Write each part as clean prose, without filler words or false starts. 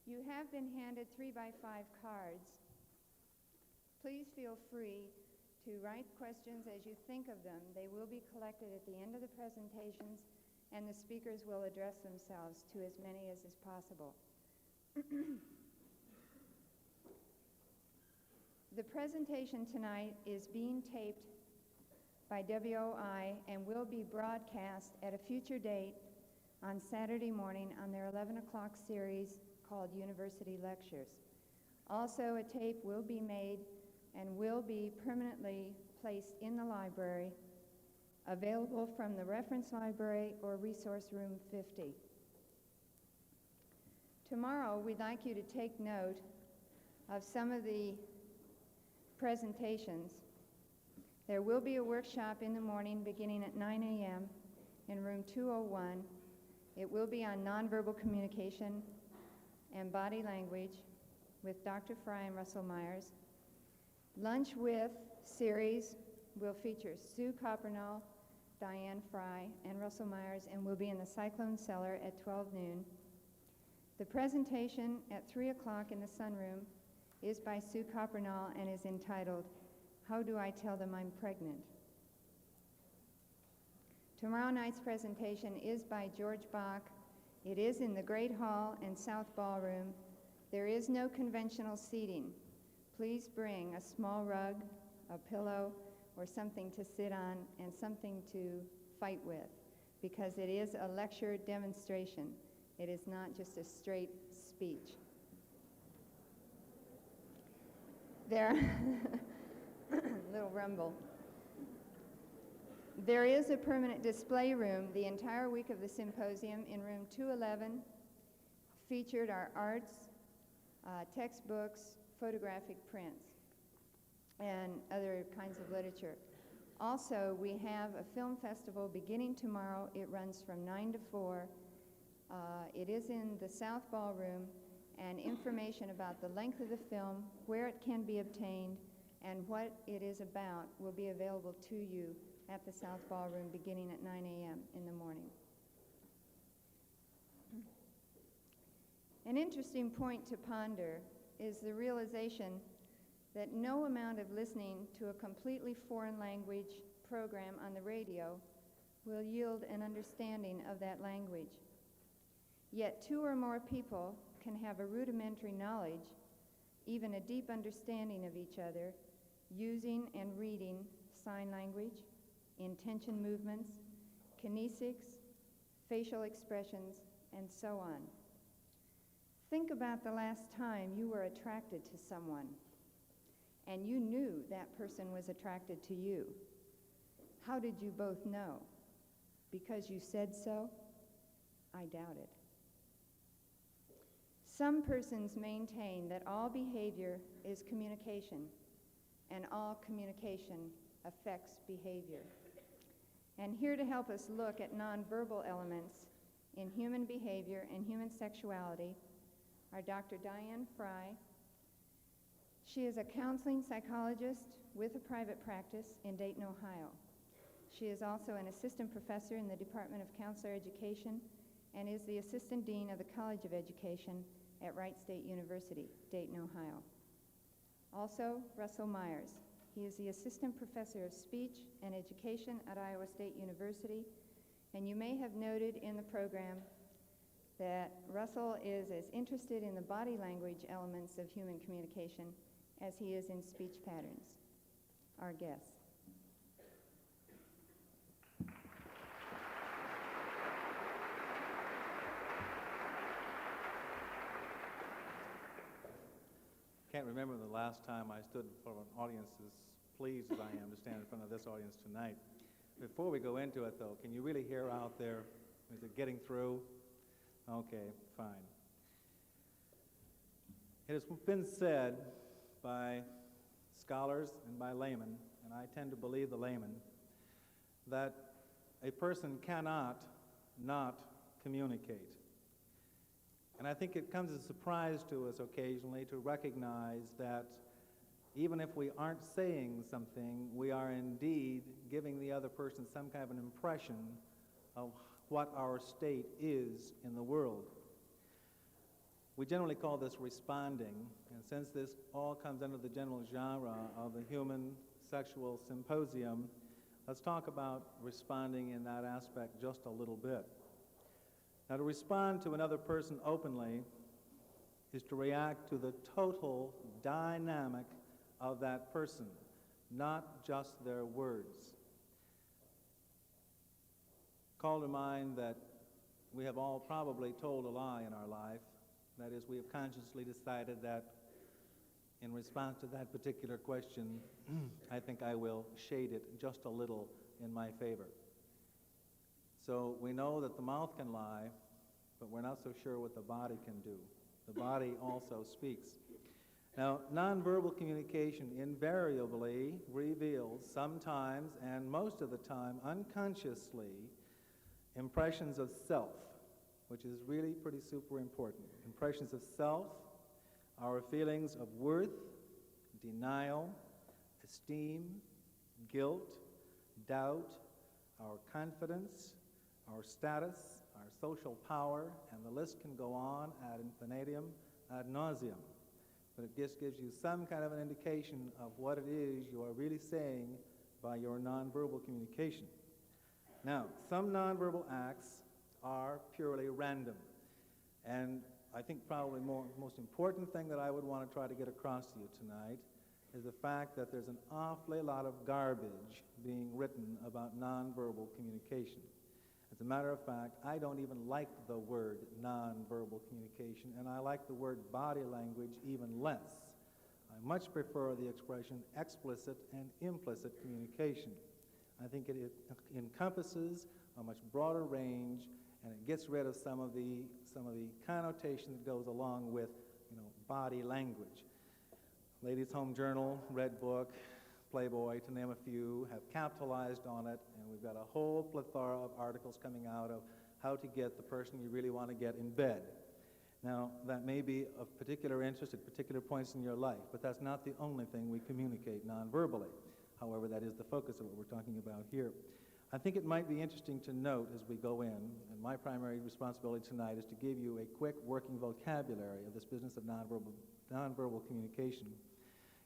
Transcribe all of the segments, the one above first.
You have been handed 3x5 cards. Please feel free to write questions as you think of them. They will be collected at the end of the presentations, and the speakers will address themselves to as many as is possible. The presentation tonight is being taped by WOI and will be broadcast at a future date on Saturday morning on their 11 o'clock series called University Lectures. Also, a tape will be made and will be permanently placed in the library, available from the reference library or resource room 50. Tomorrow, we'd like you to take note of some of the presentations. There will be a workshop in the morning beginning at 9 a.m. in room 201. It will be on nonverbal communication and body language with Dr. Fry and Russell Myers. Lunch with series will feature Sue Coppernall, Diane Fry, and Russell Myers, and will be in the Cyclone Cellar at 12 noon. The presentation at 3 o'clock in the sunroom is by Sue Coppernall and is entitled, How Do I Tell Them I'm Pregnant? Tomorrow night's presentation is by George Bach. It is in the Great Hall and South Ballroom. There is no conventional seating. Please bring a small rug, a pillow, or something to sit on and something to fight with, because it is a lecture demonstration. It is not just a straight speech. There, little rumble. There is a permanent display room the entire week of the symposium in room 211. Featured are arts, textbooks, photographic prints, and other kinds of literature. Also, we have a film festival beginning tomorrow. It runs from 9 to 4. It is in the South Ballroom, and information about the length of the film, where it can be obtained, and what it is about will be available to you at the South Ballroom beginning at 9 a.m. in the morning. An interesting point to ponder is the realization that no amount of listening to a completely foreign language program on the radio will yield an understanding of that language. Yet 2 or more people can have a rudimentary knowledge, even a deep understanding of each other, using and reading sign language, intention movements, kinesics, facial expressions, and so on. Think about the last time you were attracted to someone and you knew that person was attracted to you. How did you both know? Because you said so? I doubt it. Some persons maintain that all behavior is communication, and all communication affects behavior. And here to help us look at nonverbal elements in human behavior and human sexuality are Dr. Diane Fry. She is a counseling psychologist with a private practice in Dayton, Ohio. She is also an assistant professor in the Department of Counselor Education and is the assistant dean of the College of Education at Wright State University, Dayton, Ohio. Also, Russell Myers. He is the assistant professor of speech and education at Iowa State University, and you may have noted in the program that Russell is as interested in the body language elements of human communication as he is in speech patterns. Our guest. Can't remember the last time I stood in front of an audience as pleased as I am to stand in front of this audience tonight. Before we go into it, though, can you really hear out there? Is it getting through? Okay, fine. It has been said by scholars and by laymen, and I tend to believe the laymen, that a person cannot not communicate. And I think it comes as a surprise to us occasionally to recognize that even if we aren't saying something, we are indeed giving the other person some kind of an impression of what our state is in the world. We generally call this responding, and since this all comes under the general genre of the Human Sexual Symposium, let's talk about responding in that aspect just a little bit. Now, to respond to another person openly is to react to the total dynamic of that person, not just their words. Call to mind that we have all probably told a lie in our life. That is, we have consciously decided that in response to that particular question, I think I will shade it just a little in my favor. So we know that the mouth can lie, but we're not so sure what the body can do. The body also speaks. Now, nonverbal communication invariably reveals sometimes, and most of the time unconsciously, impressions of self, which is really pretty super important. Impressions of self, our feelings of worth, denial, esteem, guilt, doubt, our confidence, our status, our social power, and the list can go on ad infinitum, ad nauseum. But it just gives you some kind of an indication of what it is you are really saying by your nonverbal communication. Now, some nonverbal acts are purely random. And I think probably most important thing that I would want to try to get across to you tonight is the fact that there's an awfully lot of garbage being written about nonverbal communication. As a matter of fact, I don't even like the word nonverbal communication, and I like the word body language even less. I much prefer the expression explicit and implicit communication. I think it encompasses a much broader range, and it gets rid of some of the connotation that goes along with, body language. Ladies' Home Journal, Red Book, Playboy, to name a few, have capitalized on it, and we've got a whole plethora of articles coming out of how to get the person you really want to get in bed. Now, that may be of particular interest at particular points in your life, but that's not the only thing we communicate non-verbally. However, that is the focus of what we're talking about here. I think it might be interesting to note as we go in, and my primary responsibility tonight is to give you a quick working vocabulary of this business of nonverbal communication.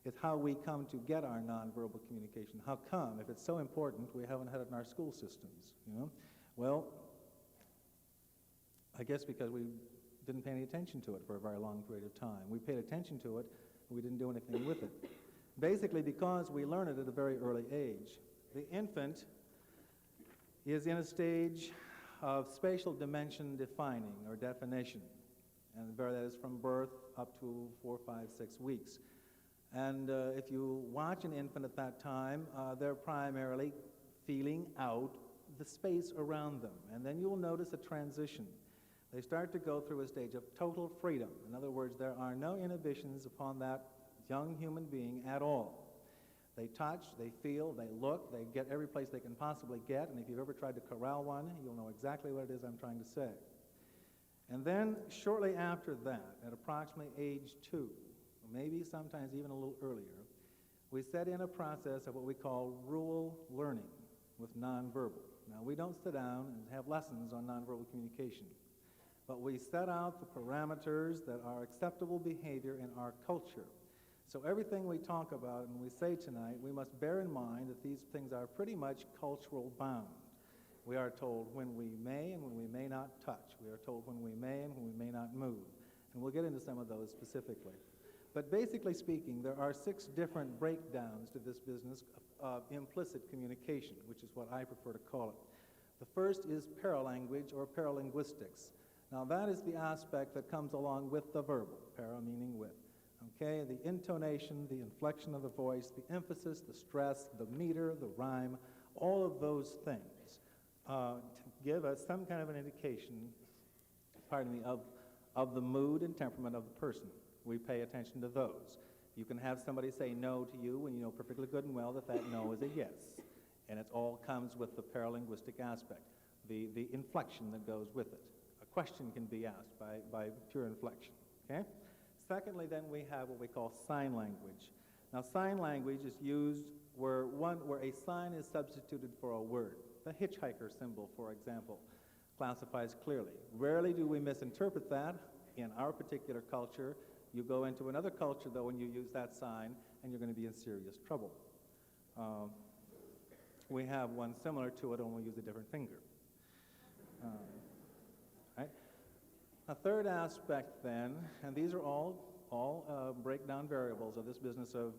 It's how we come to get our nonverbal communication. How come, if it's so important, we haven't had it in our school systems, Well, I guess because we didn't pay any attention to it for a very long period of time. We paid attention to it, but we didn't do anything with it. Basically because we learn it at a very early age. The infant is in a stage of spatial dimension defining or definition, and that is from birth up to 4, 5, 6 weeks. And if you watch an infant at that time, they're primarily feeling out the space around them, and then you'll notice a transition. They start to go through a stage of total freedom. In other words, there are no inhibitions upon that young human being at all. They touch, they feel, they look, they get every place they can possibly get, and if you've ever tried to corral one, you'll know exactly what it is I'm trying to say. And then shortly after that, at approximately age 2, or maybe sometimes even a little earlier, we set in a process of what we call rule learning with nonverbal. Now, we don't sit down and have lessons on nonverbal communication, but we set out the parameters that are acceptable behavior in our culture. So everything we talk about and we say tonight, we must bear in mind that these things are pretty much cultural bound. We are told when we may and when we may not touch. We are told when we may and when we may not move. And we'll get into some of those specifically. But basically speaking, there are 6 different breakdowns to this business of implicit communication, which is what I prefer to call it. The first is paralanguage or paralinguistics. Now that is the aspect that comes along with the verbal, para meaning with. Okay, the intonation, the inflection of the voice, the emphasis, the stress, the meter, the rhyme, all of those things to give us some kind of an indication, of the mood and temperament of the person. We pay attention to those. You can have somebody say no to you when you know perfectly good and well that that no is a yes. And it all comes with the paralinguistic aspect, the inflection that goes with it. A question can be asked by pure inflection, okay? Secondly, then, we have what we call sign language. Now, sign language is used where a sign is substituted for a word. The hitchhiker symbol, for example, classifies clearly. Rarely do we misinterpret that, in our particular culture. You go into another culture, though, and you use that sign, and you're going to be in serious trouble. We have one similar to it, and we use a different finger. Right? A third aspect, then, and these are all breakdown variables of this business of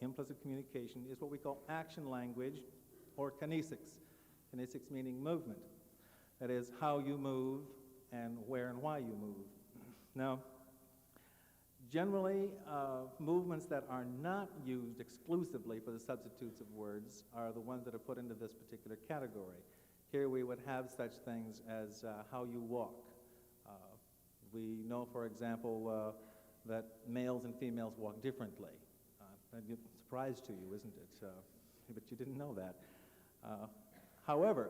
implicit communication, is what we call action language, or kinesics. Kinesics meaning movement. That is, how you move and where and why you move. Now, generally, movements that are not used exclusively for the substitutes of words are the ones that are put into this particular category. Here we would have such things as how you walk. We know, for example, that males and females walk differently. That'd be a surprise to you, isn't it? But you didn't know that. However,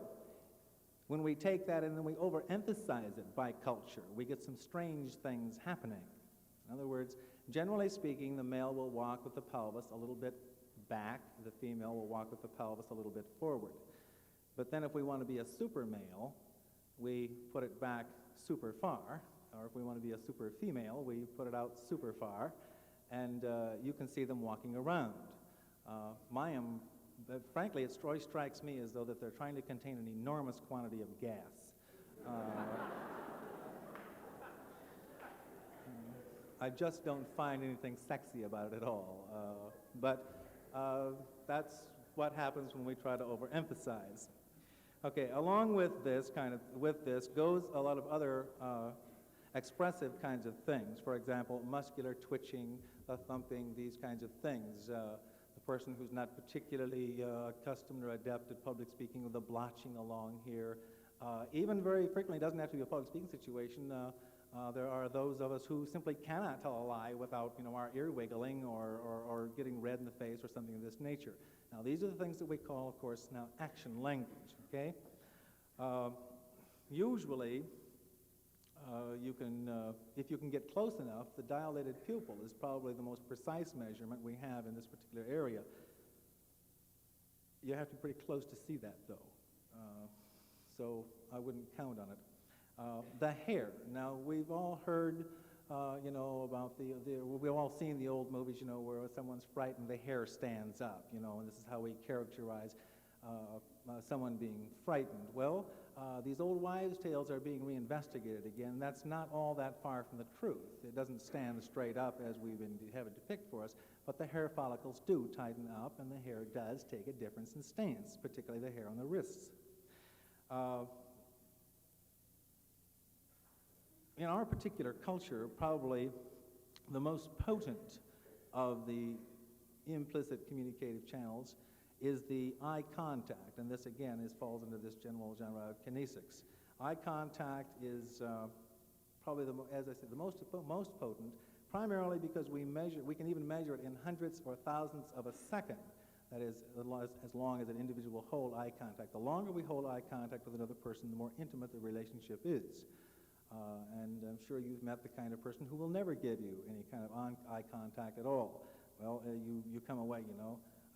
when we take that and then we overemphasize it by culture, we get some strange things happening. In other words, generally speaking, the male will walk with the pelvis a little bit back, the female will walk with the pelvis a little bit forward. But then if we want to be a super male, we put it back super far, or if we want to be a super female, we put it out super far, and you can see them walking around. Frankly, it always strikes me as though that they're trying to contain an enormous quantity of gas. I just don't find anything sexy about it at all. But that's what happens when we try to overemphasize. Okay, along with this goes a lot of other expressive kinds of things. For example, muscular twitching, thumping, these kinds of things. The person who's not particularly accustomed or adept at public speaking with the blotching along here. Even very frequently, it doesn't have to be a public speaking situation. There are those of us who simply cannot tell a lie without, our ear wiggling or getting red in the face or something of this nature. Now, these are the things that we call, of course, now action language, okay? Usually, if you can get close enough, the dilated pupil is probably the most precise measurement we have in this particular area. You have to be pretty close to see that, though. So I wouldn't count on it. The hair. Now, we've all heard, about we've all seen the old movies, where someone's frightened, the hair stands up, and this is how we characterize someone being frightened. Well, these old wives' tales are being reinvestigated again. That's not all that far from the truth. It doesn't stand straight up as we have it depicted for us, but the hair follicles do tighten up, and the hair does take a difference in stance, particularly the hair on the wrists. In our particular culture, probably the most potent of the implicit communicative channels is the eye contact, and this again falls into this general genre of kinesics. Eye contact is probably, as I said, the most potent, primarily because we can even measure it in hundredths or thousandths of a second. That is, as long as an individual will hold eye contact. The longer we hold eye contact with another person, the more intimate the relationship is. And I'm sure you've met the kind of person who will never give you any kind of eye contact at all. Well, you come away,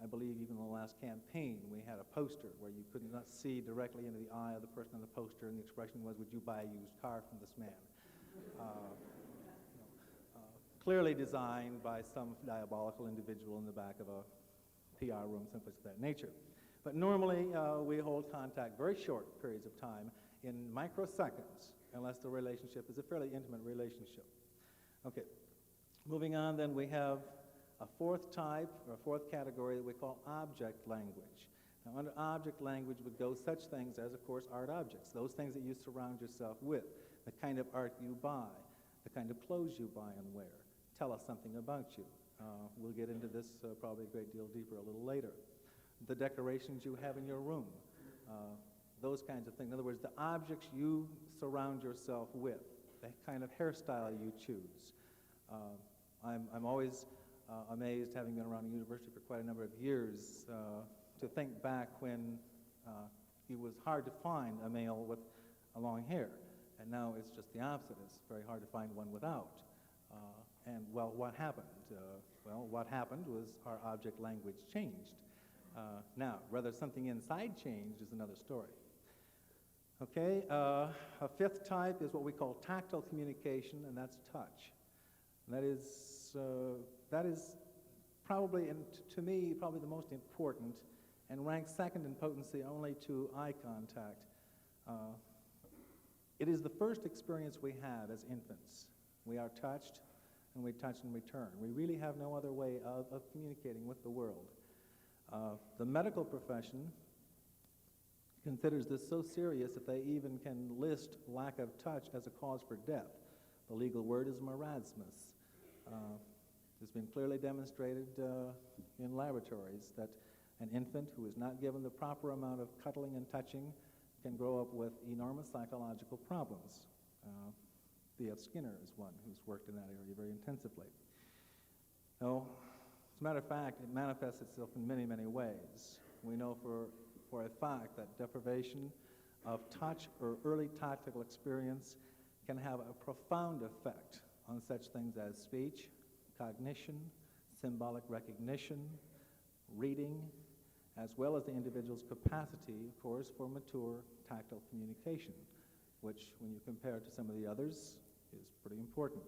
I believe even in the last campaign, we had a poster where you could not see directly into the eye of the person on the poster, and the expression was, "Would you buy a used car from this man?" Clearly designed by some diabolical individual in the back of a PR room, something of that nature. But normally, we hold contact very short periods of time in microseconds, unless the relationship is a fairly intimate relationship. Okay, moving on then, we have a fourth type, or a fourth category that we call object language. Now, under object language would go such things as, of course, art objects, those things that you surround yourself with, the kind of art you buy, the kind of clothes you buy and wear. Tell us something about you. We'll get into this probably a great deal deeper a little later. The decorations you have in your room, those kinds of things. In other words, the objects you surround yourself with, the kind of hairstyle you choose. I'm always amazed, having been around the university for quite a number of years, to think back when it was hard to find a male with a long hair. And now it's just the opposite. It's very hard to find one without. Well, what happened? What happened was our object language changed. Now, whether something inside changed is another story. Okay, a fifth type is what we call tactile communication, and that's touch. And that is probably, and to me, probably the most important, and ranks second in potency only to eye contact. It is the first experience we have as infants. We are touched, and we touch in return. We really have no other way of communicating with the world. The medical profession considers this so serious that they even can list lack of touch as a cause for death. The legal word is marasmus. It's been clearly demonstrated in laboratories that an infant who is not given the proper amount of cuddling and touching can grow up with enormous psychological problems. B.F. Skinner is one who's worked in that area very intensively. Now, as a matter of fact, it manifests itself in many, many ways. We know for a fact that deprivation of touch or early tactile experience can have a profound effect on such things as speech, cognition, symbolic recognition, reading, as well as the individual's capacity, of course, for mature tactile communication, which, when you compare it to some of the others, is pretty important.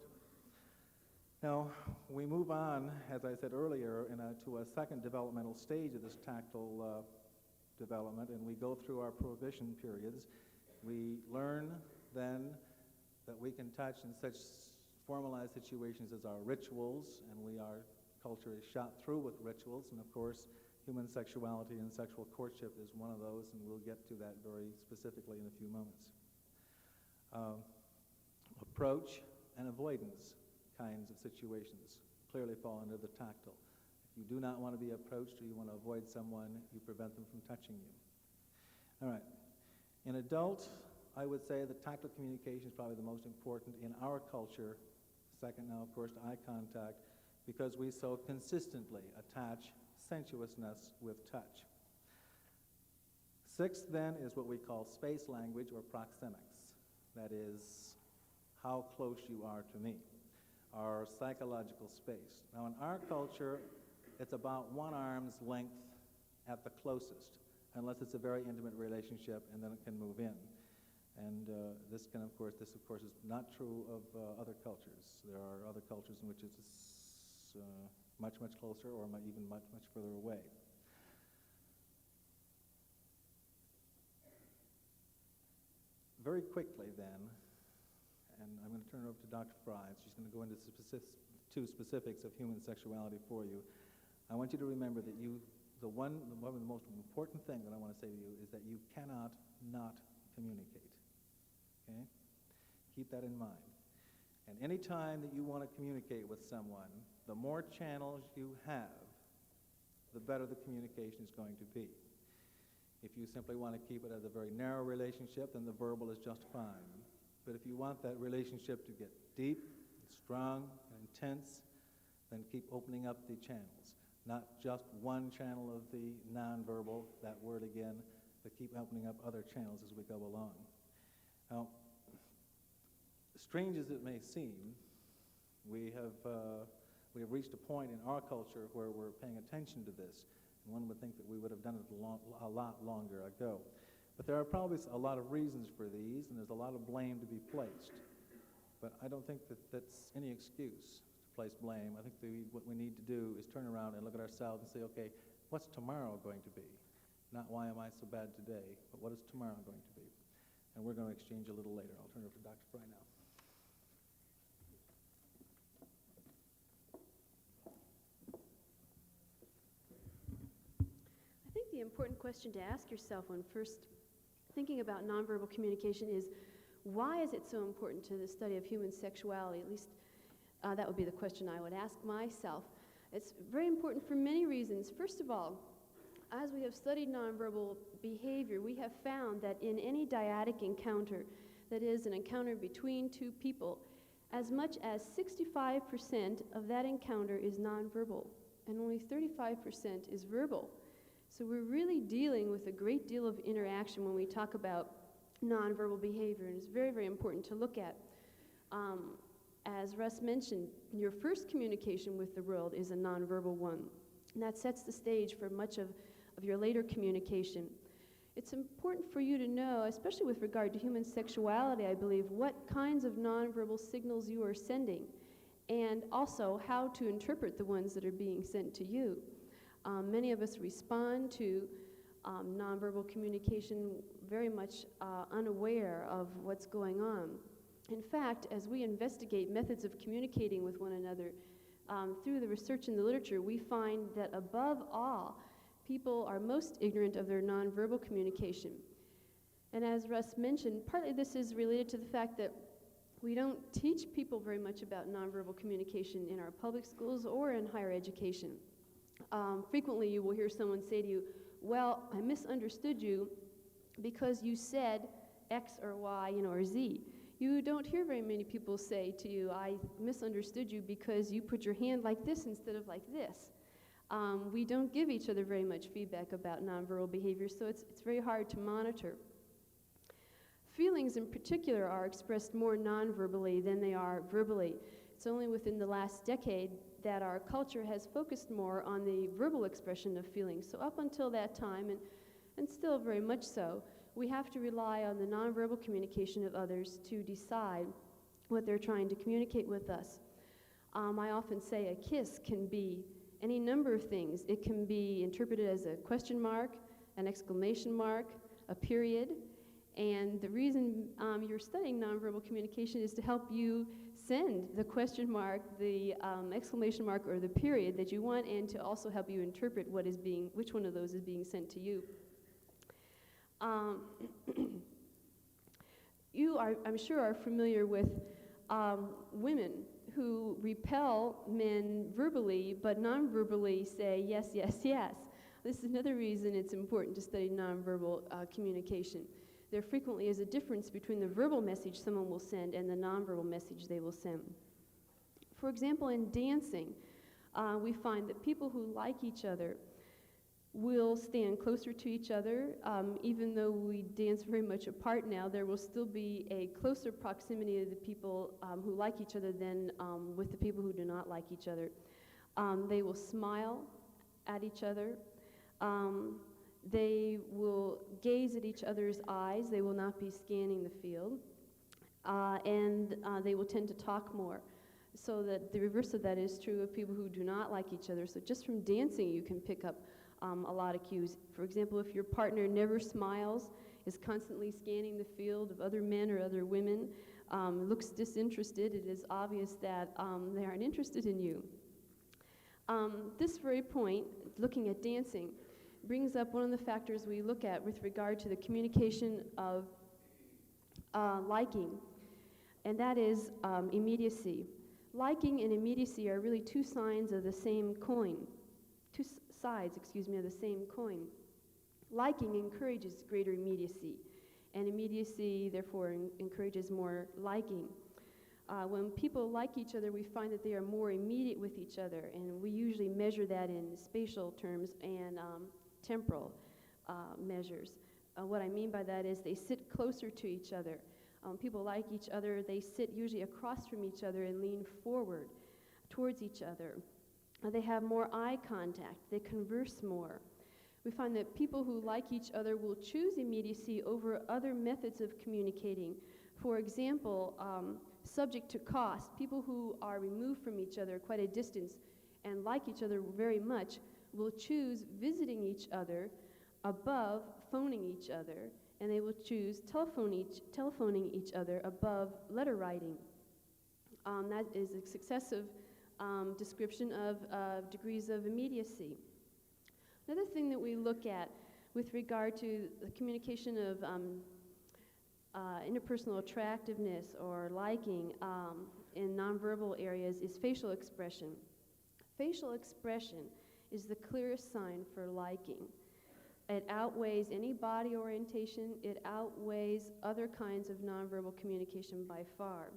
Now, we move on, as I said earlier, to a second developmental stage of this tactile development, and we go through our prohibition periods. We learn then that we can touch in such formalized situations as our rituals, and our culture is shot through with rituals, and of course, human sexuality and sexual courtship is one of those, and we'll get to that very specifically in a few moments. Approach and avoidance kinds of situations clearly fall under the tactile. If you do not want to be approached or you want to avoid someone, you prevent them from touching you. All right. In adult, I would say that tactile communication is probably the most important in our culture. Second now, of course, to eye contact, because we so consistently attach sensuousness with touch. Sixth, then, is what we call space language or proxemics. That is, how close you are to me, our psychological space. Now, in our culture, it's about one arm's length at the closest, unless it's a very intimate relationship, and then it can move in. And this, of course, is not true of other cultures. There are other cultures in which it's much, much closer, or even much, much further away. Very quickly, then, and I'm going to turn it over to Dr. Fry. She's going to go into two specifics of human sexuality for you. I want you to remember that one of the most important thing that I want to say to you is that you cannot not communicate. Okay? Keep that in mind. And any time that you want to communicate with someone, the more channels you have, the better the communication is going to be. If you simply want to keep it as a very narrow relationship, then the verbal is just fine. But if you want that relationship to get deep, and strong, and intense, then keep opening up the channels. Not just one channel of the nonverbal, that word again, but keep opening up other channels as we go along. Now, strange as it may seem, we have reached a point in our culture where we're paying attention to this. And one would think that we would have done it a lot longer ago. But there are probably a lot of reasons for these, and there's a lot of blame to be placed. But I don't think that that's any excuse to place blame. I think what we need to do is turn around and look at ourselves and say, okay, what's tomorrow going to be? Not why am I so bad today, but what is tomorrow going to be? And we're going to exchange a little later. I'll turn it over to Dr. Fry now. I think the important question to ask yourself when first thinking about nonverbal communication is, why is it so important to the study of human sexuality? At least that would be the question I would ask myself. It's very important for many reasons. First of all, as we have studied nonverbal behavior, we have found that in any dyadic encounter, that is, an encounter between two people, as much as 65% of that encounter is nonverbal, and only 35% is verbal. So we're really dealing with a great deal of interaction when we talk about nonverbal behavior, and it's very, very important to look at. As Russ mentioned, your first communication with the world is a nonverbal one, and that sets the stage for much of your later communication. it's important for you to know, especially with regard to human sexuality, I believe, what kinds of nonverbal signals you are sending, and also how to interpret the ones that are being sent to you. Many of us respond to nonverbal communication very much unaware of what's going on. In fact, as we investigate methods of communicating with one another, through the research in the literature, we find that above all, people are most ignorant of their nonverbal communication. And as Russ mentioned, partly this is related to the fact that we don't teach people very much about nonverbal communication in our public schools or in higher education. Frequently you will hear someone say to you, well, I misunderstood you because you said X or Y, or Z. You don't hear very many people say to you, I misunderstood you because you put your hand like this instead of like this. We don't give each other very much feedback about nonverbal behavior, so it's very hard to monitor. Feelings in particular are expressed more nonverbally than they are verbally. It's only within the last decade that our culture has focused more on the verbal expression of feelings. So up until that time, and still very much so, we have to rely on the nonverbal communication of others to decide what they're trying to communicate with us. I often say a kiss can be any number of things. It can be interpreted as a question mark, an exclamation mark, a period. And the reason you're studying nonverbal communication is to help you send the question mark, the exclamation mark, or the period that you want, and to also help you interpret which one of those is being sent to you. You are, I'm sure, are familiar with women who repel men verbally, but non-verbally say yes, yes, yes. This is another reason it's important to study nonverbal communication. There frequently is a difference between the verbal message someone will send and the nonverbal message they will send. For example, in dancing, we find that people who like each other will stand closer to each other. Even though we dance very much apart now, there will still be a closer proximity of the people who like each other than with the people who do not like each other. They will smile at each other. They will gaze at each other's eyes. They will not be scanning the field. And they will tend to talk more. So that the reverse of that is true of people who do not like each other. So just from dancing, you can pick up a lot of cues. For example, if your partner never smiles, is constantly scanning the field of other men or other women, looks disinterested, it is obvious that they aren't interested in you. This very point, looking at dancing, brings up one of the factors we look at with regard to the communication of liking, and that is immediacy. Liking and immediacy are really two sides of the same coin. Of the same coin. Liking encourages greater immediacy, and immediacy, therefore, encourages more liking. When people like each other, we find that they are more immediate with each other, and we usually measure that in spatial terms and temporal measures. What I mean by that is they sit closer to each other. People like each other, they sit usually across from each other and lean forward towards each other. They have more eye contact. They converse more. We find that people who like each other will choose immediacy over other methods of communicating. For example, subject to cost, people who are removed from each other quite a distance and like each other very much will choose visiting each other above phoning each other, and they will choose telephoning each other above letter writing. That is a successive description of degrees of immediacy. Another thing that we look at with regard to the communication of interpersonal attractiveness or liking in nonverbal areas is facial expression. Facial expression is the clearest sign for liking. It outweighs any body orientation. It outweighs other kinds of nonverbal communication by far.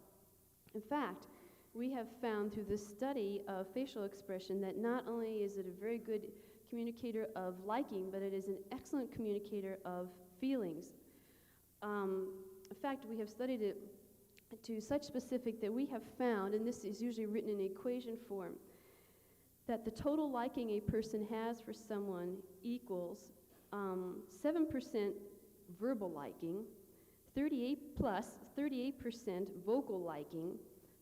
In fact, we have found through the study of facial expression that not only is it a very good communicator of liking, but it is an excellent communicator of feelings. In fact, we have studied it to such specific that we have found, and this is usually written in equation form, that the total liking a person has for someone equals 7% verbal liking, 38% vocal liking,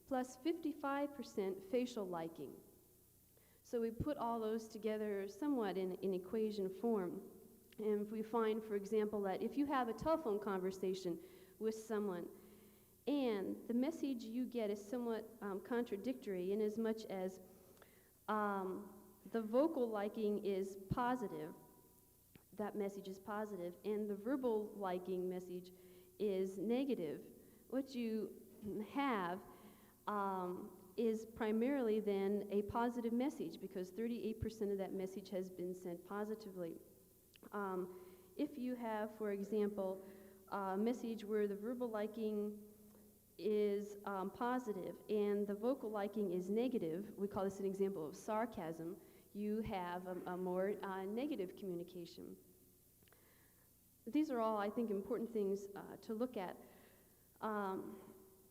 plus 55% facial liking. So we put all those together somewhat in equation form. And if we find, for example, that if you have a telephone conversation with someone and the message you get is somewhat contradictory in as much as the vocal liking is positive, that message is positive, and the verbal liking message is negative, what you have is primarily then a positive message, because 38% of that message has been sent positively. If you have, for example, a message where the verbal liking is positive and the vocal liking is negative, we call this an example of sarcasm, you have a more negative communication. These are all, I think, important things to look at.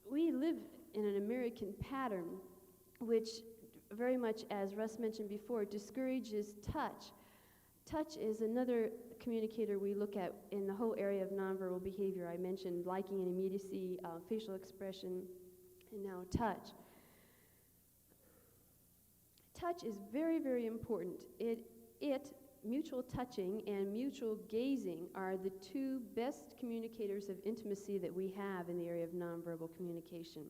We live in an American pattern which very much, as Russ mentioned before, discourages touch. Touch is another communicator we look at in the whole area of nonverbal behavior. I mentioned liking and immediacy, facial expression, and now touch. Touch is very, very important. Mutual touching and mutual gazing are the two best communicators of intimacy that we have in the area of nonverbal communication.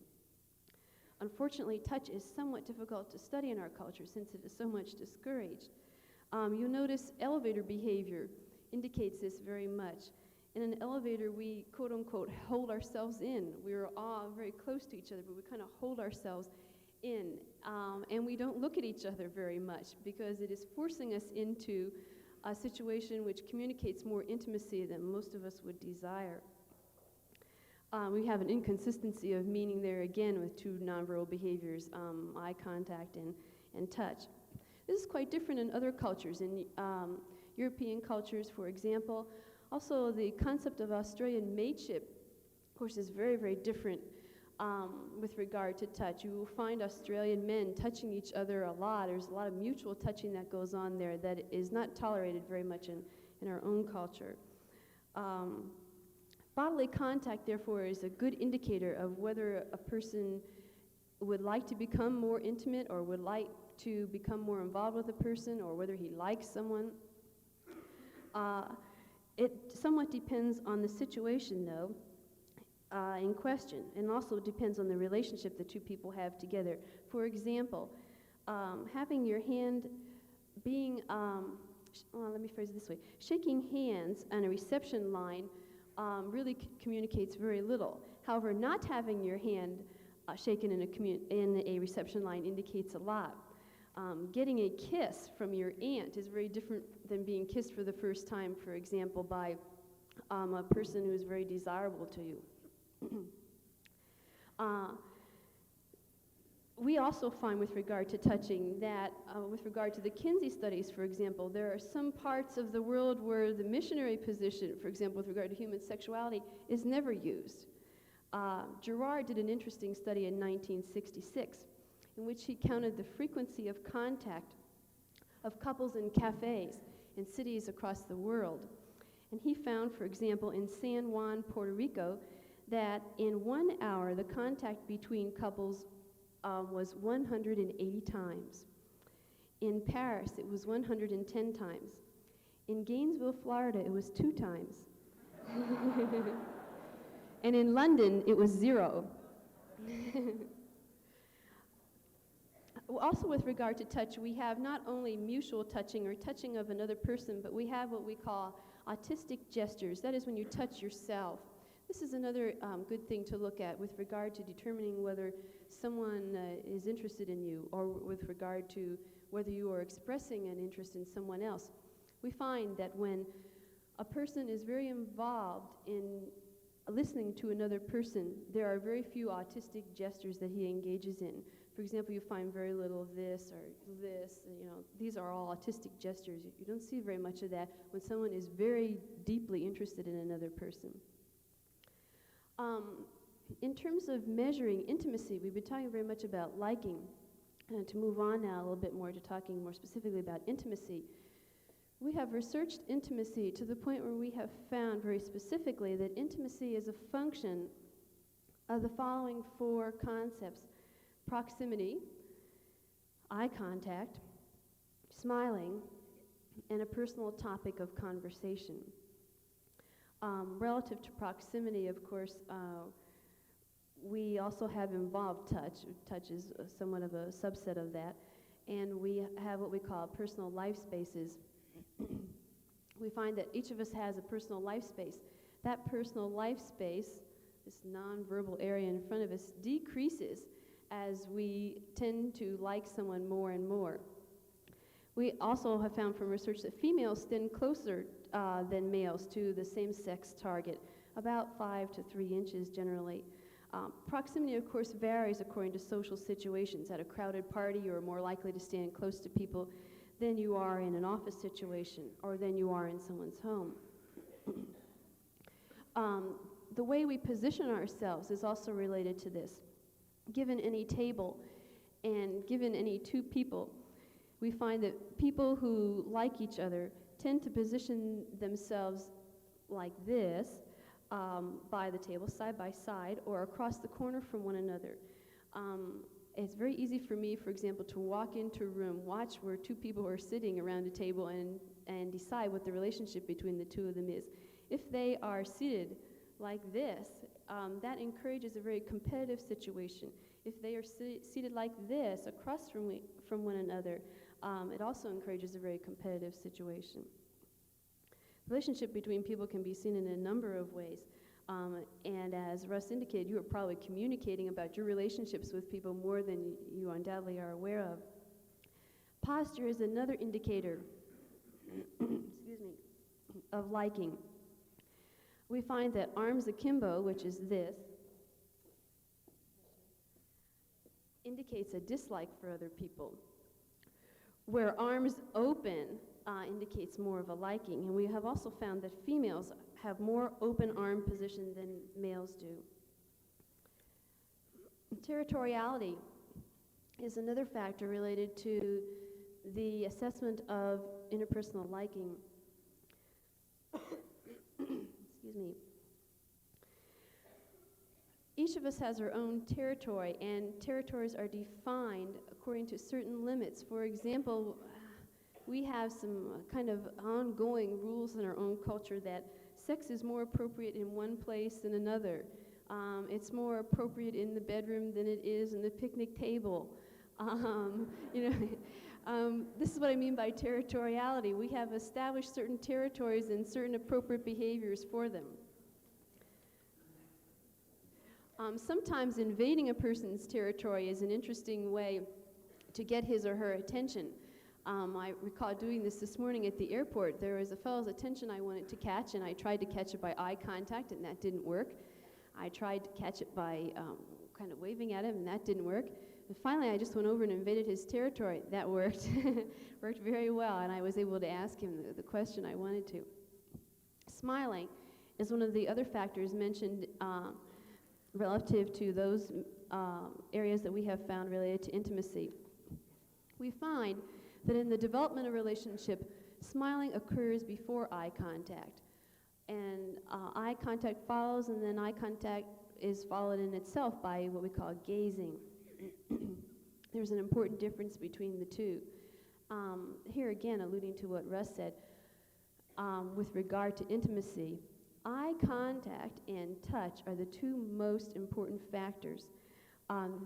Unfortunately, touch is somewhat difficult to study in our culture since it is so much discouraged. You'll notice elevator behavior indicates this very much. In an elevator, we, quote unquote, hold ourselves in. We're all very close to each other, but we kind of hold ourselves in. And we don't look at each other very much because it is forcing us into a situation which communicates more intimacy than most of us would desire. We have an inconsistency of meaning there again with two nonverbal behaviors, eye contact and touch. This is quite different in other cultures. In European cultures, for example, also the concept of Australian mateship, of course, is very, very different with regard to touch. You will find Australian men touching each other a lot. There's a lot of mutual touching that goes on there that is not tolerated very much in our own culture. Bodily contact, therefore, is a good indicator of whether a person would like to become more intimate or would like to become more involved with a person, or whether he likes someone. It somewhat depends on the situation, though, in question, and also depends on the relationship the two people have together. For example, having your hand being, let me phrase it this way, shaking hands on a reception line really communicates very little. However, not having your hand shaken in a reception line indicates a lot. Getting a kiss from your aunt is very different than being kissed for the first time, for example, by a person who is very desirable to you. We also find with regard to touching that, with regard to the Kinsey studies, for example, there are some parts of the world where the missionary position, for example, with regard to human sexuality, is never used. Girard did an interesting study in 1966 in which he counted the frequency of contact of couples in cafes in cities across the world. And he found, for example, in San Juan, Puerto Rico, that in 1 hour the contact between couples was 180 times. In Paris, it was 110 times. In Gainesville, Florida, it was 2 times. And in London, it was 0. Also, with regard to touch, we have not only mutual touching or touching of another person, but we have what we call autistic gestures. That is when you touch yourself. This is another good thing to look at with regard to determining whether someone is interested in you, or with regard to whether you are expressing an interest in someone else. We find that when a person is very involved in listening to another person, there are very few autistic gestures that he engages in. For example, you find very little of this or this, these are all autistic gestures. You don't see very much of that when someone is very deeply interested in another person. In terms of measuring intimacy, we've been talking very much about liking. And to move on now a little bit more to talking more specifically about intimacy, We have researched intimacy to the point where we have found very specifically that intimacy is a function of the following four concepts: proximity, eye contact, smiling, and a personal topic of conversation. Relative to proximity, of course, we also have involved touch. Touch is somewhat of a subset of that. And we have what we call personal life spaces. We find that each of us has a personal life space. That personal life space, this nonverbal area in front of us, decreases as we tend to like someone more and more. We also have found from research that females stand closer than males to the same-sex target, about 5 to 3 inches generally. Proximity, of course, varies according to social situations. At a crowded party, you are more likely to stand close to people than you are in an office situation or than you are in someone's home. The way we position ourselves is also related to this. Given any table and given any two people, we find that people who like each other tend to position themselves like this, by the table, side by side, or across the corner from one another. It's very easy for me, for example, to walk into a room, watch where two people are sitting around a table, and decide what the relationship between the two of them is. If they are seated like this, that encourages a very competitive situation. If they are seated like this, across from one another, it also encourages a very competitive situation. The relationship between people can be seen in a number of ways. And as Russ indicated, you are probably communicating about your relationships with people more than you undoubtedly are aware of. Posture is another indicator excuse me, of liking. We find that arms akimbo, which is this, indicates a dislike for other people, where arms open indicates more of a liking. And we have also found that females have more open arm position than males do. Territoriality is another factor related to the assessment of interpersonal liking. Excuse me. Each of us has our own territory, and territories are defined according to certain limits. For example, we have some kind of ongoing rules in our own culture that sex is more appropriate in one place than another. It's more appropriate in the bedroom than it is in the picnic table. This is what I mean by territoriality. We have established certain territories and certain appropriate behaviors for them. Sometimes invading a person's territory is an interesting way to get his or her attention. I recall doing this morning at the airport. There was a fellow's attention I wanted to catch, and I tried to catch it by eye contact, and that didn't work. I tried to catch it by kind of waving at him, and that didn't work. And finally, I just went over and invaded his territory. That worked. Worked very well, and I was able to ask him the question I wanted to. Smiling is one of the other factors mentioned relative to those areas that we have found related to intimacy. We find that in the development of a relationship, smiling occurs before eye contact. And eye contact follows, and then eye contact is followed in itself by what we call gazing. There's an important difference between the two. Here again, alluding to what Russ said, with regard to intimacy, eye contact and touch are the two most important factors.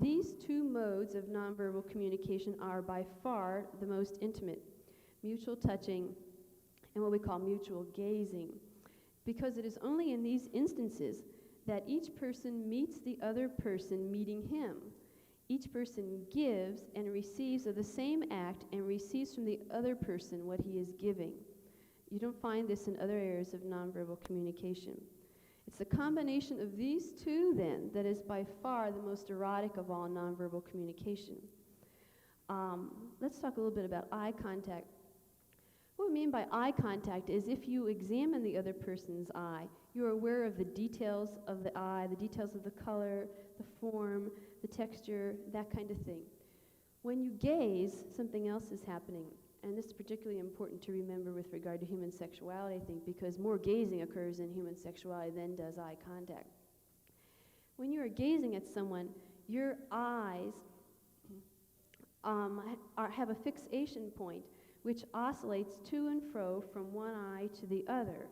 These two modes of nonverbal communication are by far the most intimate: mutual touching and what we call mutual gazing, because it is only in these instances that each person meets the other person meeting him. Each person gives and receives of the same act and receives from the other person what he is giving. You don't find this in other areas of nonverbal communication. It's the combination of these two, then, that is by far the most erotic of all nonverbal communication. Let's talk a little bit about eye contact. What we mean by eye contact is if you examine the other person's eye, you're aware of the details of the eye, the details of the color, the form, the texture, that kind of thing. When you gaze, something else is happening. And this is particularly important to remember with regard to human sexuality, I think, because more gazing occurs in human sexuality than does eye contact. When you are gazing at someone, your eyes have a fixation point which oscillates to and fro from one eye to the other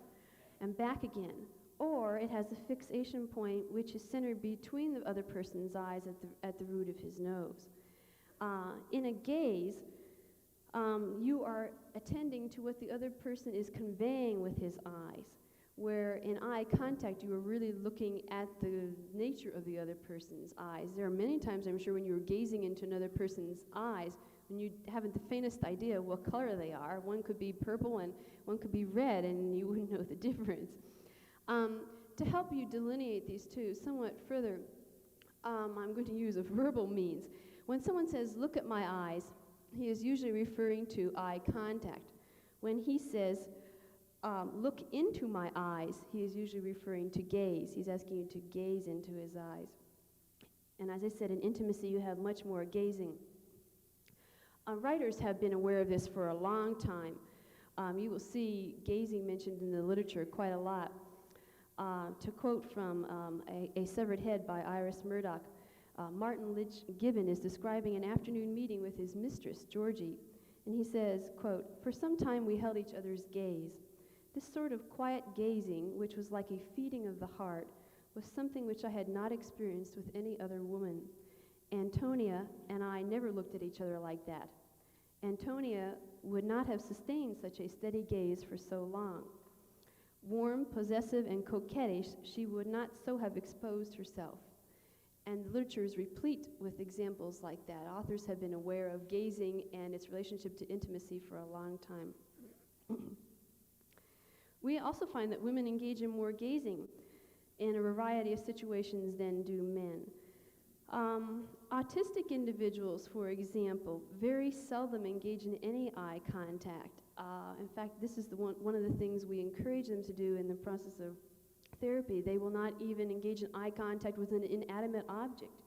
and back again. Or it has a fixation point which is centered between the other person's eyes at the root of his nose. In a gaze, you are attending to what the other person is conveying with his eyes, where in eye contact you are really looking at the nature of the other person's eyes. There are many times, I'm sure, when you're gazing into another person's eyes and you haven't the faintest idea what color they are. One could be purple and one could be red, and you wouldn't know the difference. To help you delineate these two somewhat further, I'm going to use a verbal means. When someone says, "Look at my eyes," he is usually referring to eye contact. When he says, "Look into my eyes," he is usually referring to gaze. He's asking you to gaze into his eyes. And as I said, in intimacy, you have much more gazing. Writers have been aware of this for a long time. You will see gazing mentioned in the literature quite a lot. To quote from A Severed Head by Iris Murdoch, Martin Lynch Gibbon is describing an afternoon meeting with his mistress, Georgie, and he says, quote, "For some time we held each other's gaze. This sort of quiet gazing, which was like a feeding of the heart, was something which I had not experienced with any other woman. Antonia and I never looked at each other like that. Antonia would not have sustained such a steady gaze for so long. Warm, possessive, and coquettish, she would not so have exposed herself." And the literature is replete with examples like that. Authors have been aware of gazing and its relationship to intimacy for a long time. We also find that women engage in more gazing in a variety of situations than do men. Autistic individuals, for example, very seldom engage in any eye contact. In fact, this is one of the things we encourage them to do in the process of therapy. They will not even engage in eye contact with an inanimate object.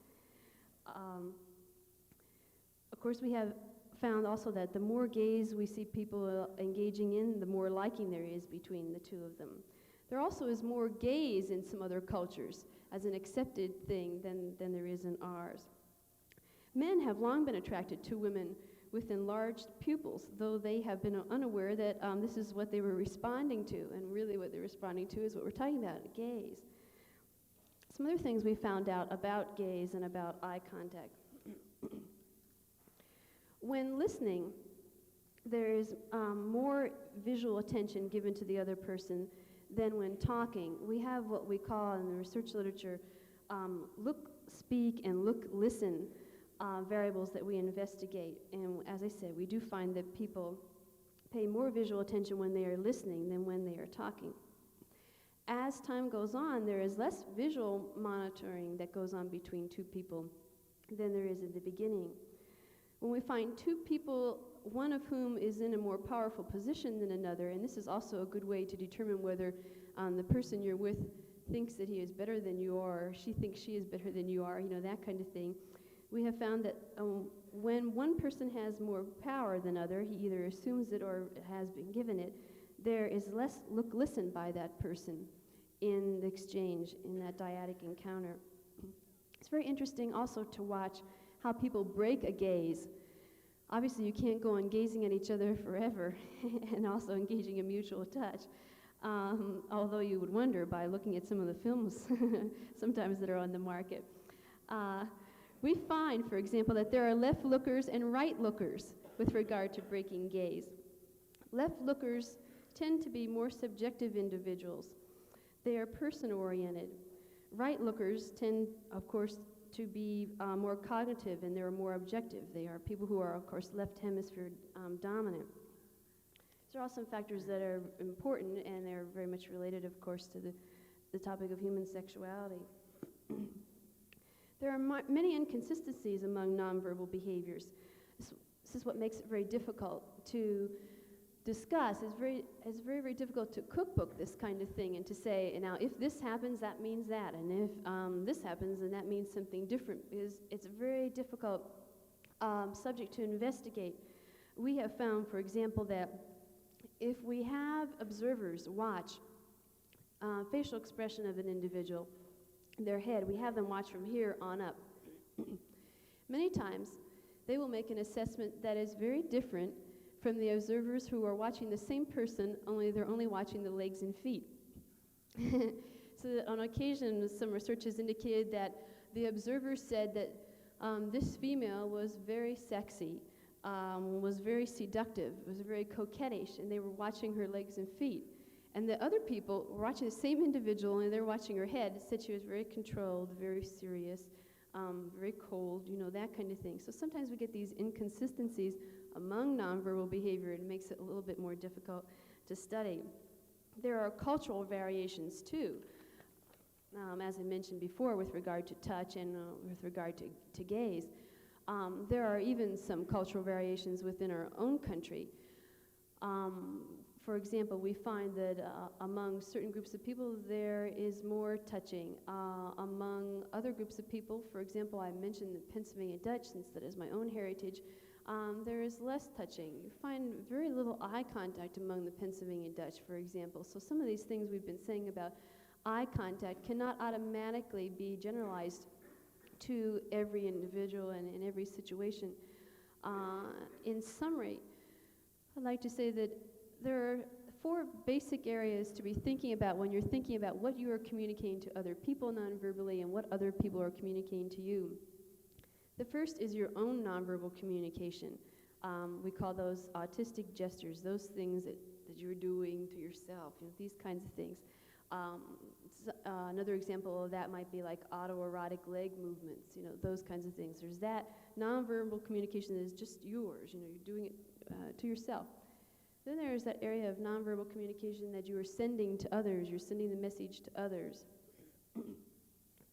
Of course, we have found also that the more gaze we see people engaging in, the more liking there is between the two of them. There also is more gaze in some other cultures as an accepted thing than there is in ours. Men have long been attracted to women with enlarged pupils, though they have been unaware that this is what they were responding to, and really what they're responding to is what we're talking about, gaze. Some other things we found out about gaze and about eye contact. When listening, there is more visual attention given to the other person than when talking. We have what we call in the research literature look, speak, and look, listen variables that we investigate. And as I said, we do find that people pay more visual attention when they are listening than when they are talking. As time goes on, there is less visual monitoring that goes on between two people than there is in the beginning. When we find two people, one of whom is in a more powerful position than another, and this is also a good way to determine whether the person you're with thinks that he is better than you are, or she thinks she is better than you are, that kind of thing. We have found that when one person has more power than other, he either assumes it or has been given it, there is less look-listen by that person in the exchange, in that dyadic encounter. It's very interesting also to watch how people break a gaze. Obviously, you can't go on gazing at each other forever and also engaging in mutual touch, although you would wonder by looking at some of the films sometimes that are on the market. We find, for example, that there are left lookers and right lookers with regard to breaking gaze. Left lookers tend to be more subjective individuals. They are person-oriented. Right lookers tend, of course, to be more cognitive, and they're more objective. They are people who are, of course, left hemisphere dominant. There are also factors that are important, and they're very much related, of course, to the topic of human sexuality. There are many inconsistencies among nonverbal behaviors. This is what makes it very difficult to discuss. It's very difficult to cookbook this kind of thing and to say, now, if this happens, that means that, and if this happens, then that means something different. Because it's a very difficult subject to investigate. We have found, for example, that if we have observers watch facial expression of an individual, their head, we have them watch from here on up. Many times, they will make an assessment that is very different from the observers who are watching the same person, only they're only watching the legs and feet. So that on occasion, some research has indicated that the observers said that this female was very sexy, was very seductive, was very coquettish, and they were watching her legs and feet. And the other people were watching the same individual, and they're watching her head, said she was very controlled, very serious, very cold, that kind of thing. So sometimes we get these inconsistencies among nonverbal behavior, and it makes it a little bit more difficult to study. There are cultural variations, too. As I mentioned before, with regard to touch and with regard to gaze. There are even some cultural variations within our own country. For example, we find that among certain groups of people, there is more touching. Among other groups of people, for example, I mentioned the Pennsylvania Dutch, since that is my own heritage, there is less touching. You find very little eye contact among the Pennsylvania Dutch, for example. So some of these things we've been saying about eye contact cannot automatically be generalized to every individual and in every situation. In summary, I'd like to say that there are 4 basic areas to be thinking about when you're thinking about what you are communicating to other people nonverbally and what other people are communicating to you. The first is your own nonverbal communication. We call those autistic gestures, those things that you're doing to yourself, these kinds of things. Another example of that might be like autoerotic leg movements, those kinds of things. There's that nonverbal communication that is just yours, you're doing it to yourself. Then there's that area of nonverbal communication that you are sending to others, you're sending the message to others.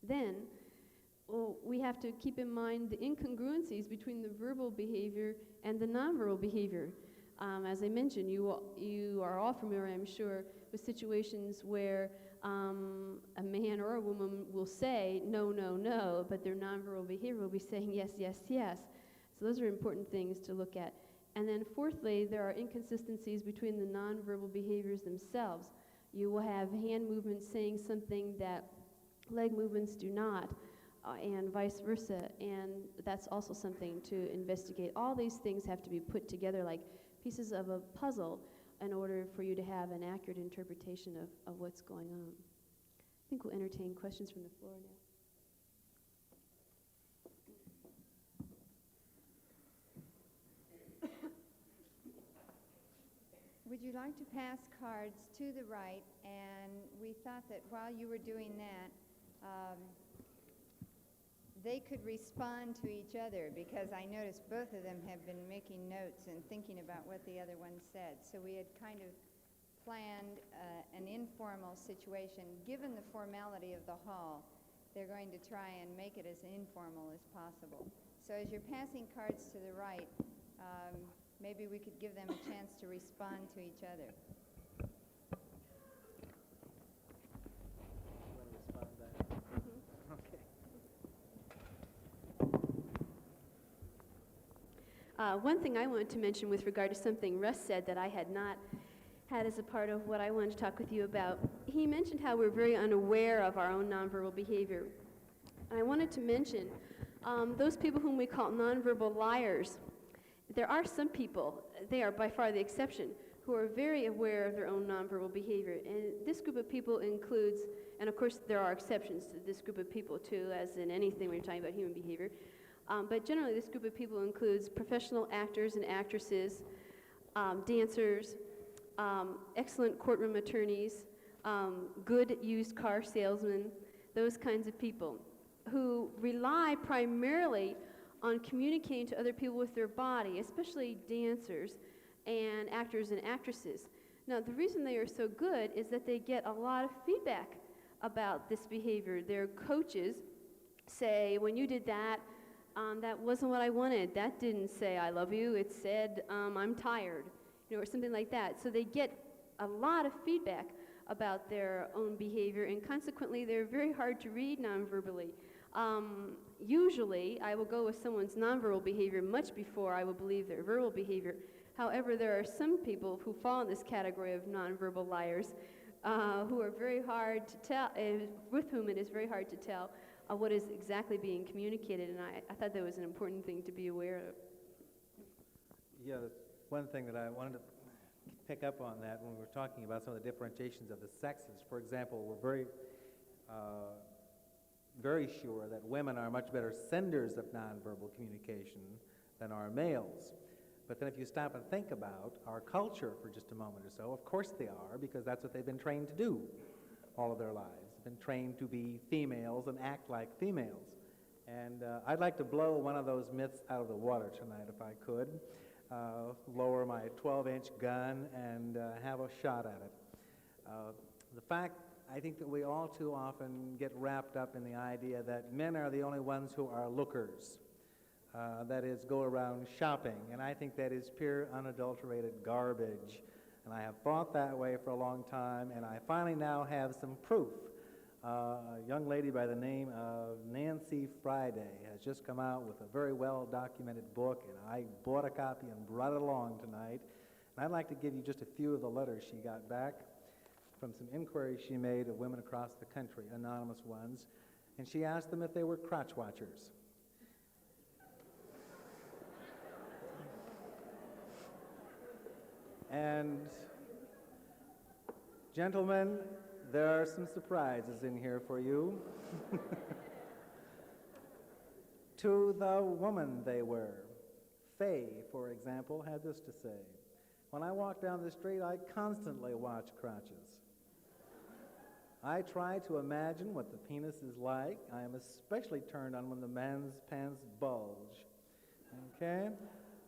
Then, we have to keep in mind the incongruencies between the verbal behavior and the nonverbal behavior. As I mentioned, you are all familiar, I'm sure, with situations where a man or a woman will say no, no, no, but their nonverbal behavior will be saying yes, yes, yes. So those are important things to look at. And then fourthly, there are inconsistencies between the nonverbal behaviors themselves. You will have hand movements saying something that leg movements do not, and vice versa, and that's also something to investigate. All these things have to be put together like pieces of a puzzle in order for you to have an accurate interpretation of what's going on. I think we'll entertain questions from the floor now. Would you like to pass cards to the right? And we thought that while you were doing that, they could respond to each other, because I noticed both of them have been making notes and thinking about what the other one said. So we had kind of planned an informal situation. Given the formality of the hall, they're going to try and make it as informal as possible. So as you're passing cards to the right, maybe we could give them a chance to respond to each other. One thing I wanted to mention with regard to something Russ said that I had not had as a part of what I wanted to talk with you about. He mentioned how we're very unaware of our own nonverbal behavior. And I wanted to mention those people whom we call nonverbal liars. There are some people, they are by far the exception, who are very aware of their own nonverbal behavior. And this group of people includes, and of course there are exceptions to this group of people too, as in anything when you're talking about human behavior. But generally this group of people includes professional actors and actresses, dancers, excellent courtroom attorneys, good used car salesmen, those kinds of people who rely primarily on communicating to other people with their body, especially dancers and actors and actresses. Now, the reason they are so good is that they get a lot of feedback about this behavior. Their coaches say, when you did that, that wasn't what I wanted. That didn't say I love you. It said I'm tired, or something like that. So they get a lot of feedback about their own behavior, and consequently, they're very hard to read nonverbally. Usually, I will go with someone's nonverbal behavior much before I will believe their verbal behavior. However, there are some people who fall in this category of nonverbal liars who are very hard to tell, with whom it is very hard to tell what is exactly being communicated, and I thought that was an important thing to be aware of. Yeah, one thing that I wanted to pick up on that when we were talking about some of the differentiations of the sexes. For example, we're very sure that women are much better senders of nonverbal communication than are males. But then if you stop and think about our culture for just a moment or so, of course they are, because that's what they've been trained to do all of their lives. They've been trained to be females and act like females. And I'd like to blow one of those myths out of the water tonight if I could. Lower my 12-inch gun and have a shot at it. The fact, I think that we all too often get wrapped up in the idea that men are the only ones who are lookers. That is, go around shopping, and I think that is pure, unadulterated garbage. And I have thought that way for a long time, and I finally now have some proof. A young lady by the name of Nancy Friday has just come out with a very well-documented book, and I bought a copy and brought it along tonight. And I'd like to give you just a few of the letters she got back from some inquiries she made of women across the country, anonymous ones, and she asked them if they were crotch watchers. And, gentlemen, there are some surprises in here for you. To the woman they were. Faye, for example, had this to say: "When I walk down the street, I constantly watch crotches. I try to imagine what the penis is like. I am especially turned on when the man's pants bulge." Okay?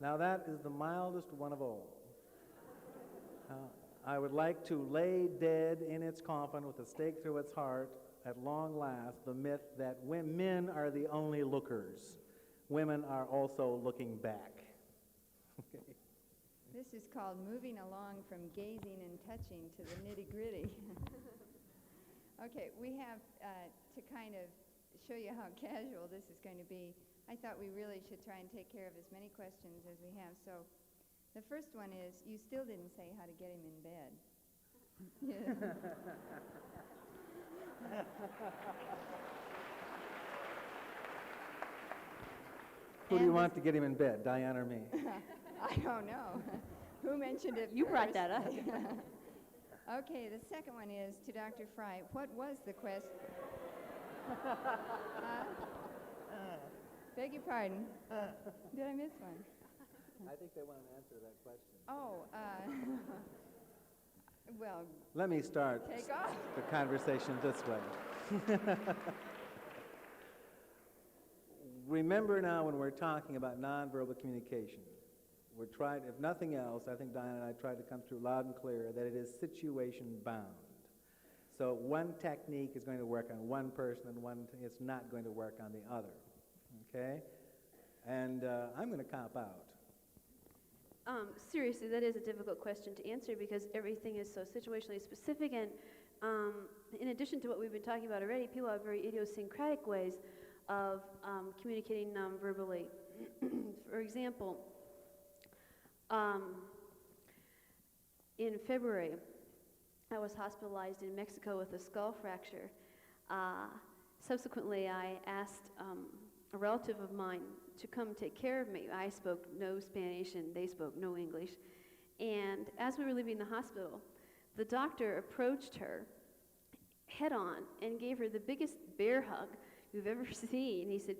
Now that is the mildest one of all. I would like to lay dead in its coffin with a stake through its heart, at long last, the myth that men are the only lookers. Women are also looking back. Okay. This is called moving along from gazing and touching to the nitty-gritty. Okay, we have, to kind of show you how casual this is going to be, I thought we really should try and take care of as many questions as we have. So the first one is, you still didn't say how to get him in bed. Who do you want to get him in bed, Diane or me? I don't know. Who mentioned it You brought first? that up. Okay, the second one is to Dr. Fry. What was the question? Beg your pardon. Did I miss one? I think they want to answer that question. Oh, well, Let me start take off. the conversation this way. Remember now, when we're talking about nonverbal communication, we're trying, if nothing else, I think Diane and I tried to come through loud and clear, that it is situation bound. So one technique is going to work on one person and it's not going to work on the other. Okay? And I'm going to cop out. Seriously, that is a difficult question to answer because everything is so situationally specific, and in addition to what we've been talking about already, people have very idiosyncratic ways of communicating non-verbally. For example, in February, I was hospitalized in Mexico with a skull fracture. Subsequently, I asked a relative of mine to come take care of me. I spoke no Spanish and they spoke no English. And as we were leaving the hospital, the doctor approached her head on and gave her the biggest bear hug you've ever seen. He said,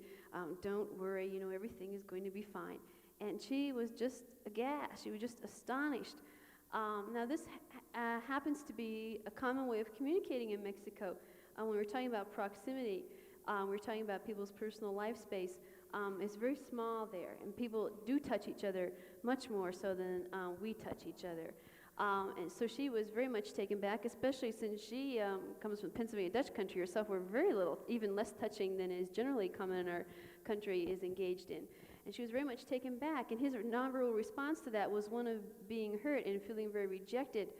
"Don't worry, you know, everything is going to be fine." And she was just aghast. She was just astonished. Now this happens to be a common way of communicating in Mexico. When we're talking about proximity, we're talking about people's personal life space. It's very small there, and people do touch each other much more so than we touch each other. And so she was very much taken back, especially since she comes from Pennsylvania Dutch country herself, where very little, even less touching than is generally common in our country, is engaged in. And she was very much taken back, and his nonverbal response to that was one of being hurt and feeling very rejected.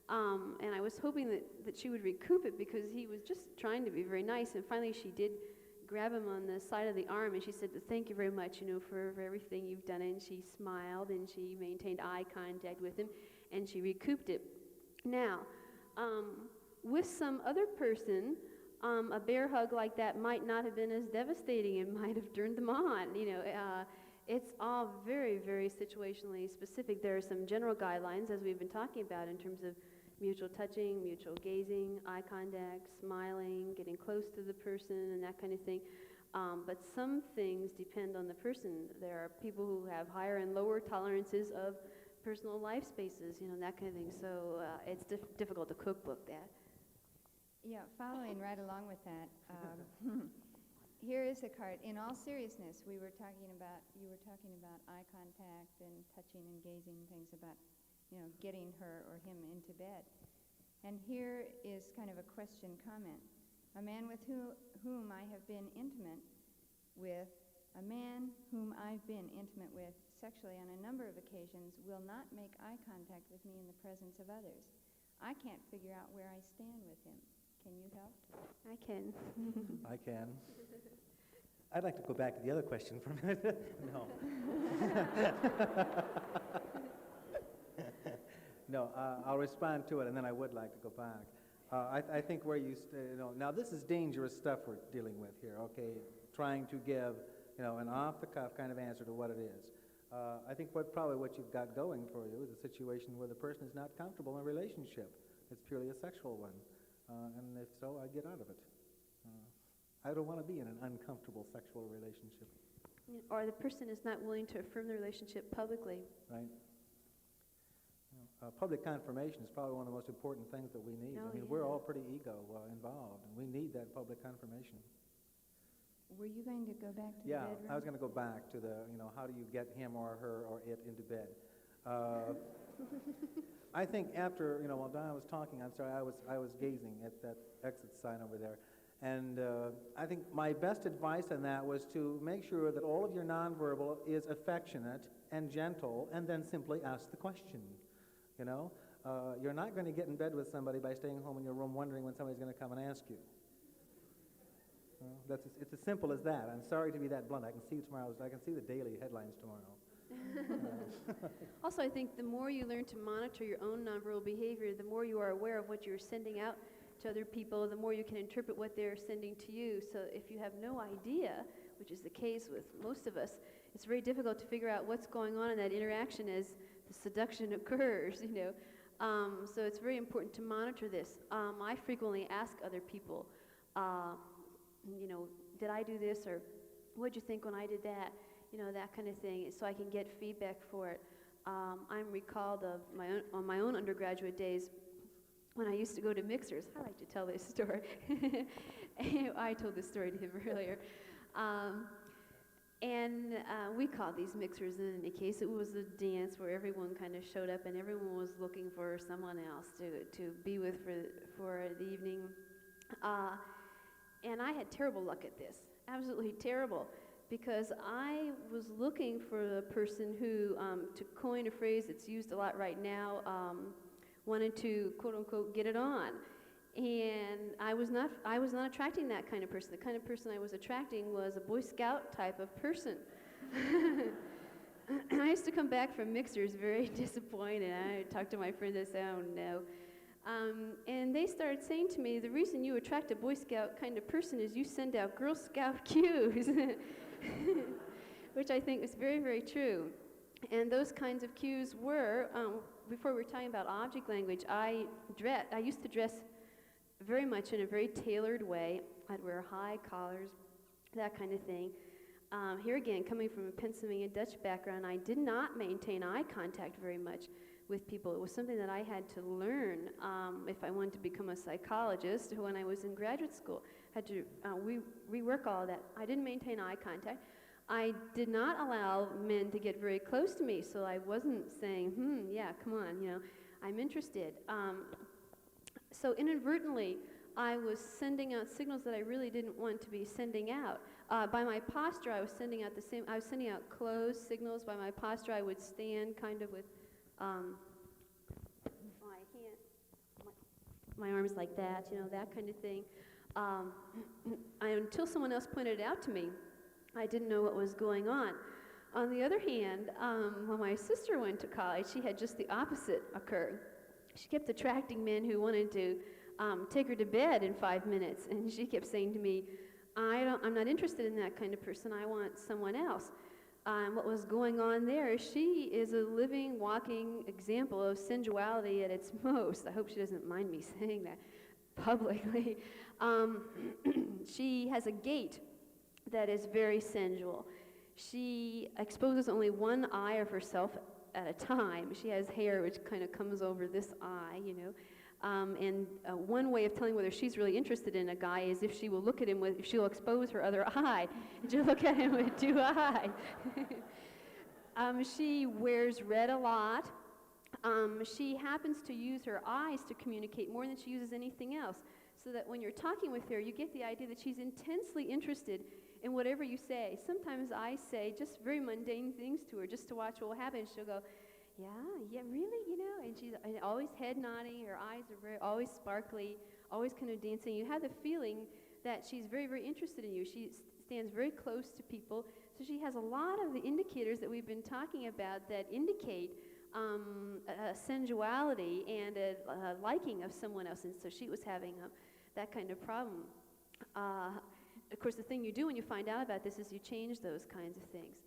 And I was hoping that she would recoup it because he was just trying to be very nice, and finally she did grab him on the side of the arm, and she said, "Thank you very much, for everything you've done." And she smiled, and she maintained eye contact with him, and she recouped it. Now, with some other person, a bear hug like that might not have been as devastating. It might have turned them on. It's all very, very situationally specific. There are some general guidelines, as we've been talking about, in terms of mutual touching, mutual gazing, eye contact, smiling, getting close to the person, and that kind of thing. But some things depend on the person. There are people who have higher and lower tolerances of personal life spaces, that kind of thing. So it's difficult to cookbook that. Yeah, following right along with that, here is a card. In all seriousness, you were talking about eye contact and touching and gazing, things about, getting her or him into bed. And here is kind of a question comment. A man with whom I have been intimate with, a man whom I've been intimate with sexually on a number of occasions will not make eye contact with me in the presence of others. I can't figure out where I stand with him. Can you help? I can. I can. I'd like to go back to the other question for a minute. No. No, I'll respond to it, and then I would like to go back. I think where now this is dangerous stuff we're dealing with here, okay? Trying to give, an off-the-cuff kind of answer to what it is. I think probably what you've got going for you is a situation where the person is not comfortable in a relationship. It's purely a sexual one. And if so, I get out of it. I don't want to be in an uncomfortable sexual relationship. Or the person is not willing to affirm the relationship publicly. Right. Public confirmation is probably one of the most important things that we need. We're all pretty ego involved, and we need that public confirmation. Were you going to go back to the bedroom? Yeah, I was going to go back to the, how do you get him or her or it into bed? I think after, while Donna was talking, I'm sorry, I was gazing at that exit sign over there. And I think my best advice on that was to make sure that all of your nonverbal is affectionate and gentle, and then simply ask the question. You're not going to get in bed with somebody by staying home in your room wondering when somebody's going to come and ask you. It's as simple as that. I'm sorry to be that blunt. I can see the daily headlines tomorrow. Also, I think the more you learn to monitor your own nonverbal behavior, the more you are aware of what you're sending out to other people, the more you can interpret what they're sending to you. So if you have no idea, which is the case with most of us, it's very difficult to figure out what's going on in that interaction as the seduction occurs, So it's very important to monitor this. I frequently ask other people, did I do this, or what'd you think when I did that? That kind of thing, so I can get feedback for it. I'm recalled of on my own undergraduate days when I used to go to mixers. I like to tell this story. I told this story to him earlier. And we called these mixers, in any case. It was a dance where everyone kind of showed up and everyone was looking for someone else to be with for the evening. And I had terrible luck at this, absolutely terrible, because I was looking for the person who, to coin a phrase that's used a lot right now, wanted to, quote unquote, get it on. And I was not attracting that kind of person. The kind of person I was attracting was a Boy Scout type of person. I used to come back from mixers very disappointed. I talked to my friends and said, oh no. And they started saying to me, the reason you attract a Boy Scout kind of person is you send out Girl Scout cues, which I think is very, very true. And those kinds of cues were, before we were talking about object language, I used to dress very much in a very tailored way. I'd wear high collars, that kind of thing. Here again, coming from a Pennsylvania Dutch background, I did not maintain eye contact very much with people. It was something that I had to learn if I wanted to become a psychologist when I was in graduate school. Had to rework all that. I didn't maintain eye contact. I did not allow men to get very close to me, so I wasn't saying, yeah, come on, I'm interested. So inadvertently, I was sending out signals that I really didn't want to be sending out. By my posture, I was sending out closed signals. By my posture, I would stand kind of with my arms like that, that kind of thing. Um, until someone else pointed it out to me, I didn't know what was going on. On the other hand, when my sister went to college, she had just the opposite occur. She kept attracting men who wanted to take her to bed in 5 minutes, and she kept saying to me, I'm not interested in that kind of person, I want someone else. What was going on there is she is a living, walking example of sensuality at its most. I hope she doesn't mind me saying that publicly. She has a gait that is very sensual. She exposes only one eye of herself at a time. She has hair which kind of comes over this eye, you know. One way of telling whether she's really interested in a guy is if she will look at him with, she'll expose her other eye, and she'll look at him with 2 eyes. She wears red a lot. She happens to use her eyes to communicate more than she uses anything else, so that when you're talking with her, you get the idea that she's intensely interested in whatever you say. Sometimes I say just very mundane things to her just to watch what will happen. She'll go, yeah, really, you know, and she's always head nodding, her eyes are always sparkly, always kind of dancing. You have the feeling that she's very, very interested in you. She stands very close to people, so she has a lot of the indicators that we've been talking about that indicate a sensuality and a liking of someone else, and so she was having that kind of problem. Of course, the thing you do when you find out about this is you change those kinds of things.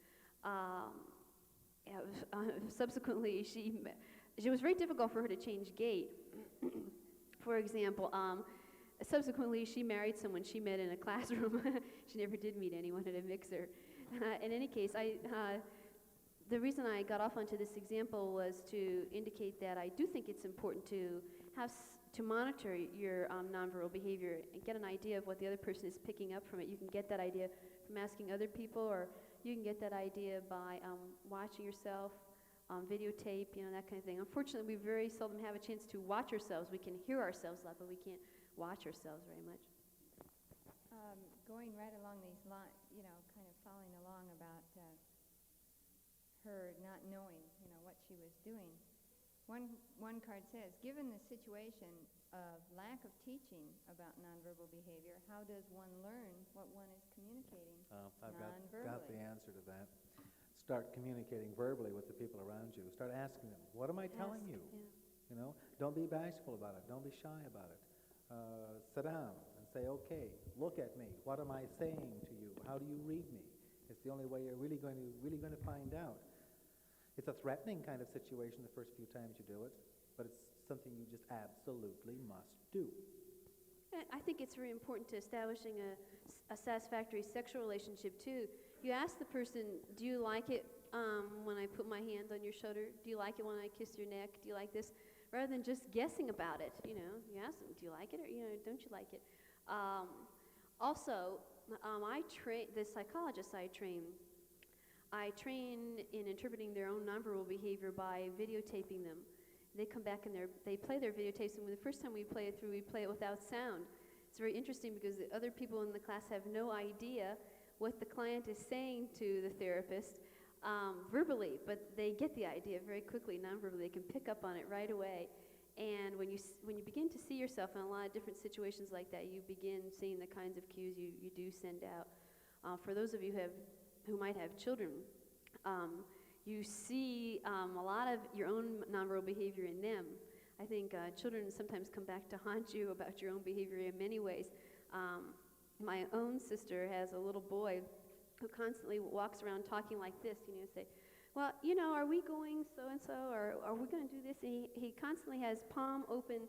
Subsequently, it was very difficult for her to change gait. For example, subsequently she married someone she met in a classroom. She never did meet anyone at a mixer. In any case, the reason I got off onto this example was to indicate that I do think it's important to monitor your nonverbal behavior and get an idea of what the other person is picking up from it. You can get that idea from asking other people, or you can get that idea by watching yourself, videotape, you know, that kind of thing. Unfortunately, we very seldom have a chance to watch ourselves. We can hear ourselves a lot, but we can't watch ourselves very much. Going right along these lines, you know, kind of following along about her not knowing, you know, what she was doing. One card says, given the situation of lack of teaching about nonverbal behavior, how does one learn what one is communicating I've non-verbally? got the answer to that. Start communicating verbally with the people around you. Start asking them, what am I telling you? Yeah. You know, don't be bashful about it. Don't be shy about it. Sit down and say, okay, look at me. What am I saying to you? How do you read me? It's the only way you're really going to find out. It's a threatening kind of situation the first few times you do it, but it's something you just absolutely must do. I think it's very important to establishing a satisfactory sexual relationship too. You ask the person, do you like it when I put my hand on your shoulder? Do you like it when I kiss your neck? Do you like this? Rather than just guessing about it, you know, you ask them, do you like it, or, you know, don't you like it? Also, the psychologists I train in interpreting their own nonverbal behavior by videotaping them. They come back and they play their videotapes, and the first time we play it through, we play it without sound. It's very interesting because the other people in the class have no idea what the client is saying to the therapist verbally, but they get the idea very quickly, nonverbally. They can pick up on it right away. And when you begin to see yourself in a lot of different situations like that, you begin seeing the kinds of cues you do send out. For those of you who might have children, you see a lot of your own nonverbal behavior in them. I think children sometimes come back to haunt you about your own behavior in many ways. My own sister has a little boy who constantly walks around talking like this, you know, say, well, you know, are we going so-and-so, or are we going to do this? And he constantly has palm open